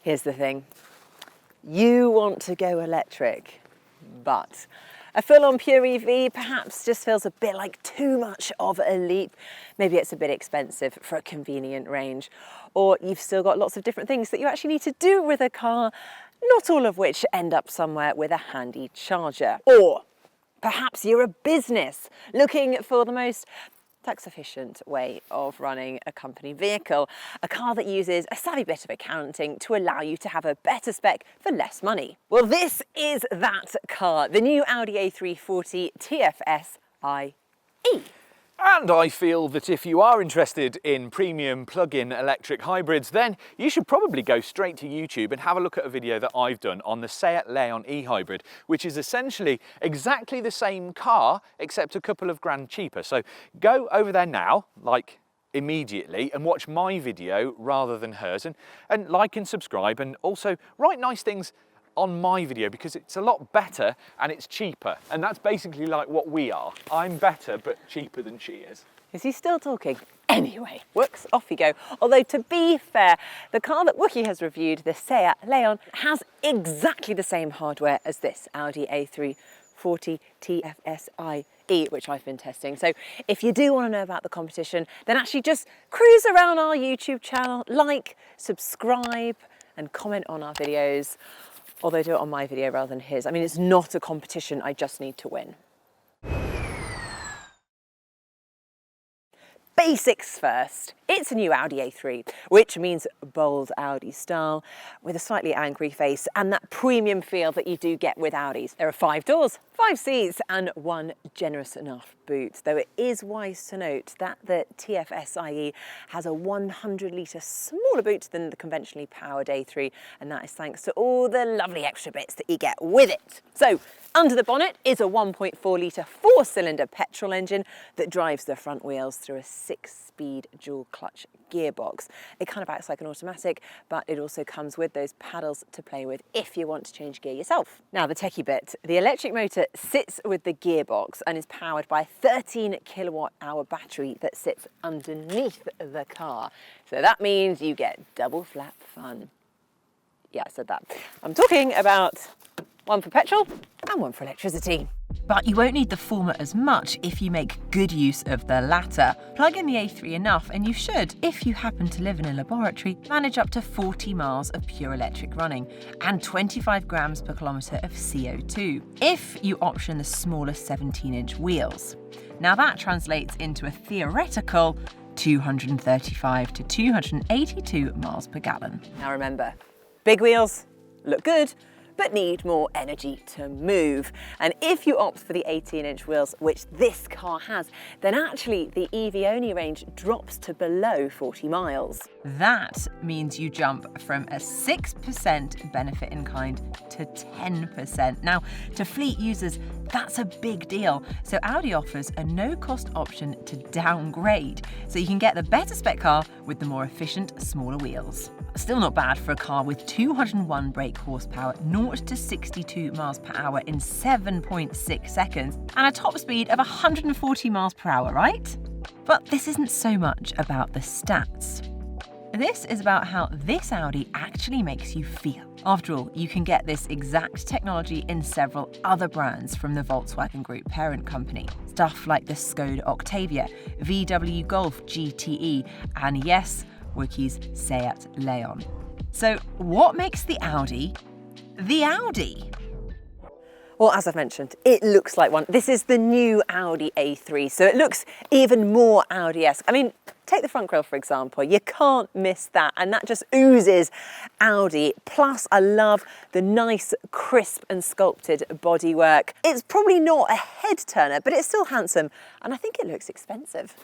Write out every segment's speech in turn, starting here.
Here's the thing. You want to go electric, but a full-on pure EV perhaps just feels a bit like too much of a leap. Maybe it's a bit expensive for a convenient range, or you've still got lots of different things that you actually need to do with a car, not all of which end up somewhere with a handy charger. Or perhaps you're a business looking for the most tax-efficient way of running a company vehicle, a car that uses a savvy bit of accounting to allow you to have a better spec for less money. Well, this is that car, the new Audi A3 40 TFSI E. And I feel that if you are interested in premium plug-in electric hybrids, then you should probably go straight to YouTube and have a look at a video that I've done on the Seat Leon e-hybrid, which is essentially exactly the same car, except a couple of grand cheaper. So go over there now, like immediately, and watch my video rather than hers, and like and subscribe, and also write nice things on my video, because it's a lot better and it's cheaper, and that's basically like what we are. I'm better but cheaper than she is. Is he still talking? Anyway, Wooks, off you go. Although to be fair, the car that Wookie has reviewed, the Seat Leon, has exactly the same hardware as this Audi A3 40 TFSI E, which I've been testing. So if you do want to know about the competition, then actually just cruise around our YouTube channel, like, subscribe, and comment on our videos. Although do it on my video rather than his. I mean, it's not a competition, I just need to win. Basics first. It's a new Audi A3, which means bold Audi style with a slightly angry face and that premium feel that you do get with Audis. There are 5 doors, 5 seats and 1 generous enough boot, though it is wise to note that the TFSI has a 100-litre smaller boot than the conventionally powered A3, and that is thanks to all the lovely extra bits that you get with it. So under the bonnet is a 1.4-litre 4-cylinder petrol engine that drives the front wheels through a 6-speed dual clutch gearbox. It kind of acts like an automatic, but it also comes with those paddles to play with if you want to change gear yourself. Now the techie bit, the electric motor sits with the gearbox and is powered by a 13 kilowatt-hour battery that sits underneath the car. So that means you get double flap fun. Yeah, I said that. I'm talking about one for petrol and one for electricity. But you won't need the former as much if you make good use of the latter. Plug in the A3 enough and you should, if you happen to live in a laboratory, manage up to 40 miles of pure electric running and 25 grams per kilometre of CO2, if you option the smaller 17-inch wheels. Now that translates into a theoretical 235 to 282 miles per gallon. Now remember, big wheels look good, but need more energy to move. And if you opt for the 18-inch wheels, which this car has, then actually the EV-only range drops to below 40 miles. That means you jump from a 6% benefit in kind to 10%. Now, to fleet users, that's a big deal. So Audi offers a no-cost option to downgrade, so you can get the better spec car with the more efficient, smaller wheels. Still not bad for a car with 201 brake horsepower, 0 to 62 miles per hour in 7.6 seconds, and a top speed of 140 miles per hour, right? But this isn't so much about the stats. This is about how this Audi actually makes you feel. After all, you can get this exact technology in several other brands from the Volkswagen Group parent company. Stuff like the Skoda Octavia, VW Golf GTE, and yes, Wookie's Seat Leon. So what makes the Audi the Audi? Well, as I've mentioned, it looks like one. This is the new Audi A3, so it looks even more Audi-esque. I mean, take the front grille, for example. You can't miss that, and that just oozes Audi. Plus, I love the nice, crisp and sculpted bodywork. It's probably not a head-turner, but it's still handsome, and I think it looks expensive.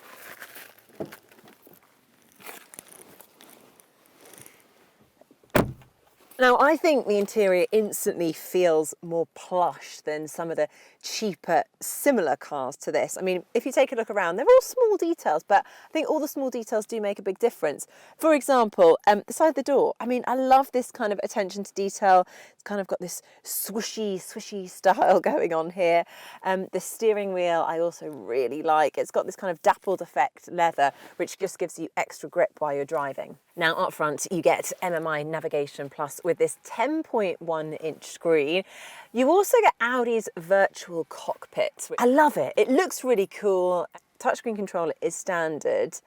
Now, I think the interior instantly feels more plush than some of the cheaper, similar cars to this. I mean, if you take a look around, they're all small details, but I think all the small details do make a big difference. For example, the side of the door. I mean, I love this kind of attention to detail. It's kind of got this swishy style going on here. The steering wheel I also really like. It's got this kind of dappled effect leather, which just gives you extra grip while you're driving. Now, up front, you get MMI Navigation Plus with this 10.1-inch screen. You also get Audi's virtual cockpit. I love it. It looks really cool. Touchscreen controller is standard,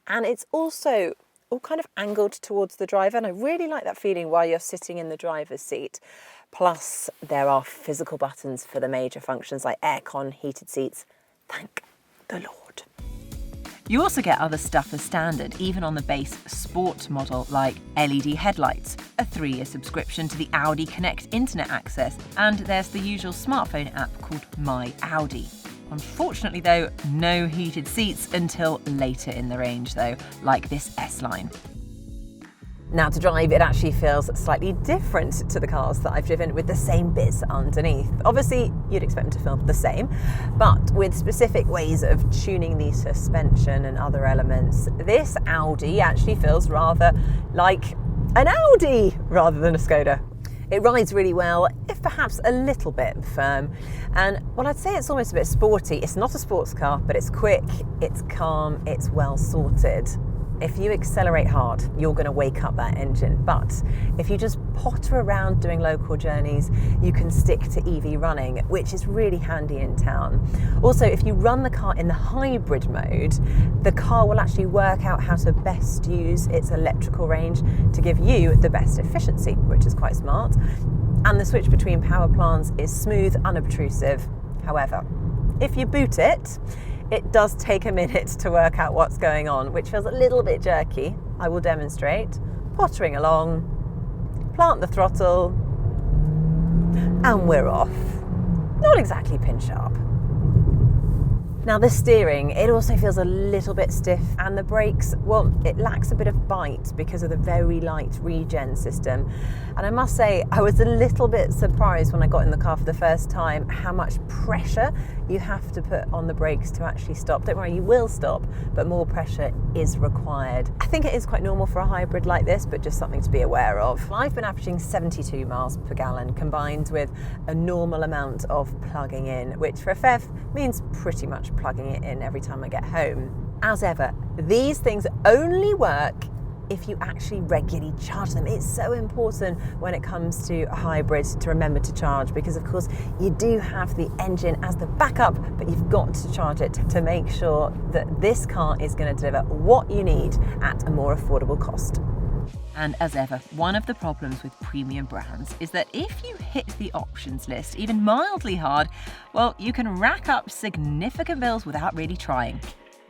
and it's also all kind of angled towards the driver, and I really like that feeling while you're sitting in the driver's seat. Plus, there are physical buttons for the major functions like aircon, heated seats. Thank the Lord. You also get other stuff as standard, even on the base sport model, like LED headlights, a 3-year subscription to the Audi Connect internet access, and there's the usual smartphone app called My Audi. Unfortunately though, no heated seats until later in the range though, like this S-Line. Now, to drive, it actually feels slightly different to the cars that I've driven with the same biz underneath. Obviously, you'd expect them to feel the same, but with specific ways of tuning the suspension and other elements, this Audi actually feels rather like an Audi rather than a Skoda. It rides really well, if perhaps a little bit firm. And well, I'd say it's almost a bit sporty. It's not a sports car, but it's quick, it's calm, it's well sorted. If you accelerate hard, you're going to wake up that engine. But if you just potter around doing local journeys, you can stick to EV running, which is really handy in town. Also, if you run the car in the hybrid mode, the car will actually work out how to best use its electrical range to give you the best efficiency, which is quite smart. And the switch between power plants is smooth, unobtrusive. However, if you boot it, it does take a minute to work out what's going on, which feels a little bit jerky. I will demonstrate. Pottering along, plant the throttle, and we're off. Not exactly pin sharp. Now, the steering, it also feels a little bit stiff, and the brakes, well, it lacks a bit of bite because of the very light regen system. And I must say, I was a little bit surprised when I got in the car for the first time how much pressure you have to put on the brakes to actually stop. Don't worry, you will stop, but more pressure is required. I think it is quite normal for a hybrid like this, but just something to be aware of. I've been averaging 72 miles per gallon, combined with a normal amount of plugging in, which for a PHEV means pretty much plugging it in every time I get home. As ever, these things only work if you actually regularly charge them. It's so important when it comes to a hybrid to remember to charge, because of course you do have the engine as the backup, but you've got to charge it to make sure that this car is going to deliver what you need at a more affordable cost. And as ever, one of the problems with premium brands is that if you hit the options list even mildly hard, well, you can rack up significant bills without really trying.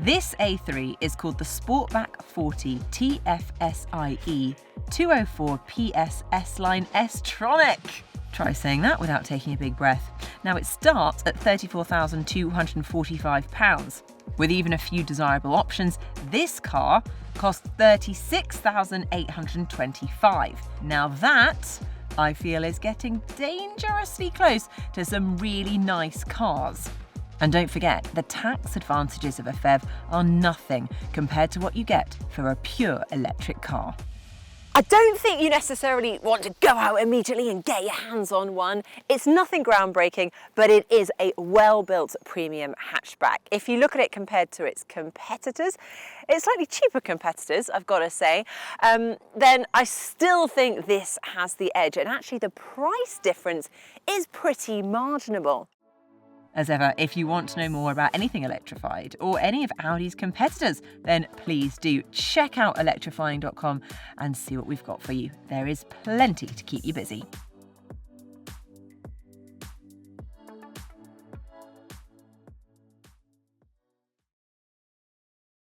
This A3 is called the Sportback 40 TFSI 204 PS S-Line S-Tronic. Try saying that without taking a big breath. Now, it starts at £34,245. With even a few desirable options, this car costs £36,825. Now that, I feel, is getting dangerously close to some really nice cars. And don't forget, the tax advantages of a PHEV are nothing compared to what you get for a pure electric car. I don't think you necessarily want to go out immediately and get your hands on one. It's nothing groundbreaking, but it is a well-built premium hatchback. If you look at it compared to its competitors, it's slightly cheaper competitors, I've got to say, then I still think this has the edge. And actually the price difference is pretty marginable. As ever, if you want to know more about anything electrified or any of Audi's competitors, then please do check out electrifying.com and see what we've got for you. There is plenty to keep you busy.